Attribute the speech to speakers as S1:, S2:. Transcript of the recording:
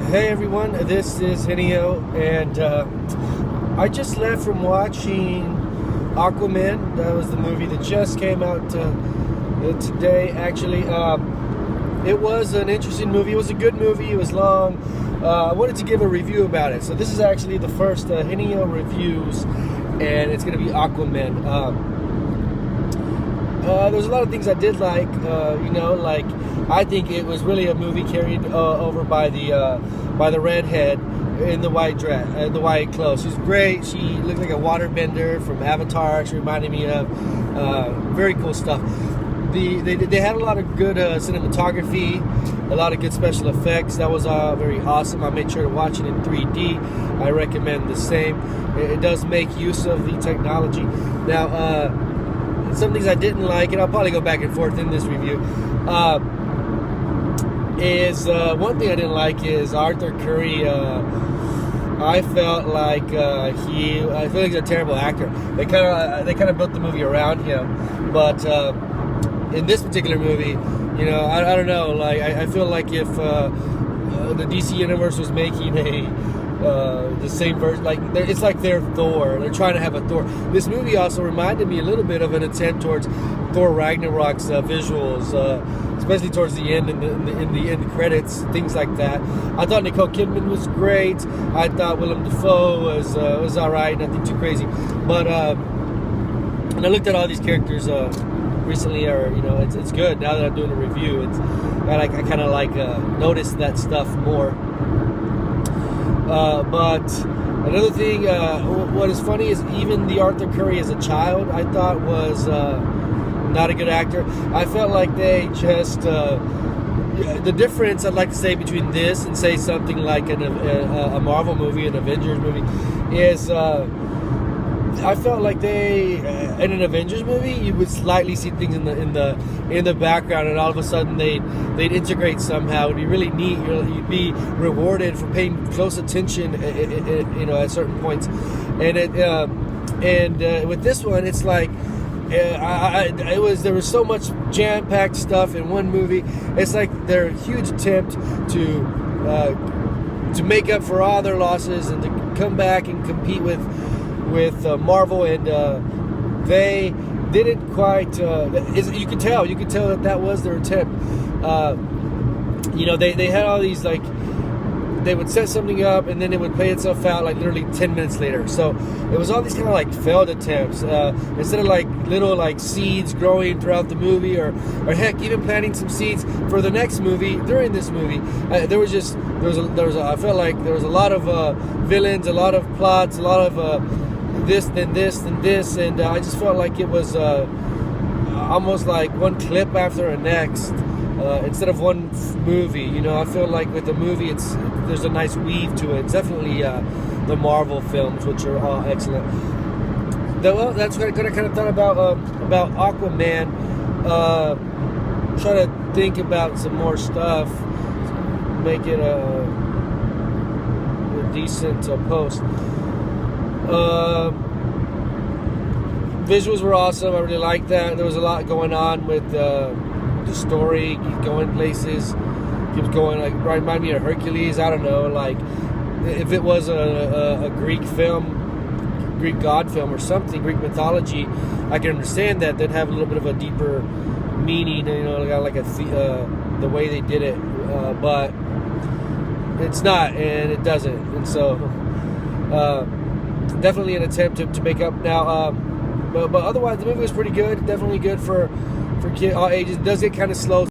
S1: Hey everyone, this is Higinio, and I just left from watching Aquaman. That was the movie that just came out today, actually. It was an interesting movie. It was a good movie. It was long. I wanted to give a review about it. So this is actually the first Higinio reviews, and it's going to be Aquaman. There's a lot of things I did like, like I think it was really a movie carried over by the redhead in the white dress, the white clothes. She's great. She looked like a waterbender from Avatar. She reminded me of very cool stuff. They had a lot of good cinematography, a lot of good special effects. That was very awesome. I made sure to watch it in 3D. I recommend the same. It does make use of the technology. Now, some things I didn't like, and I'll probably go back and forth in this review, is one thing I didn't like is Arthur Curry. I felt like I feel like he's a terrible actor. They kind of built the movie around him, but in this particular movie, I don't know. Like I feel like if the DC universe was making the same version, like it's like they're Thor. They're trying to have a Thor. This movie also reminded me a little bit of an attempt towards Thor Ragnarok's visuals, especially towards the end, in the end credits, things like that. I thought Nicole Kidman was great. I thought Willem Dafoe was all right, nothing too crazy. But and I looked at all these characters recently, it's good now that I'm doing a review. I kind of notice that stuff more. But another thing, what is funny is even the Arthur Curry as a child, I thought was not a good actor. I felt like they just the difference I'd like to say between this and say something like a Marvel movie, an Avengers movie, is I felt like they in an Avengers movie you would slightly see things in the background, and all of a sudden they'd integrate somehow. It'd be really neat. You'd be rewarded for paying close attention, at certain points. And with this one, it's like there was so much jam-packed stuff in one movie. It's like their huge attempt to make up for all their losses and to come back and compete with Marvel, and they didn't quite. You could tell that was their attempt. They had all these, like, they would set something up and then it would play itself out like literally 10 minutes later. So it was all these kind of like failed attempts. Instead of like little like seeds growing throughout the movie, or heck, even planting some seeds for the next movie during this movie. I felt like there was a lot of villains, a lot of plots, a lot of this, then this, then this, and I just felt like it was almost like one clip after the next, instead of one movie. I feel like with the movie, there's a nice weave to it. It's definitely the Marvel films, which are all excellent. That's what I kind of thought about Aquaman. Try to think about some more stuff, make it a decent post. Visuals were awesome. I really liked that. There was a lot going on with the story, going places. It was going, like, remind me of Hercules. I don't know, like if it was a Greek film, Greek god film or something, Greek mythology, I can understand that. They'd have a little bit of a deeper meaning, like the way they did it, but it's not, and it doesn't, and so definitely an attempt to make up now. But otherwise, the movie was pretty good. Definitely good for all ages. It does get kind of slow.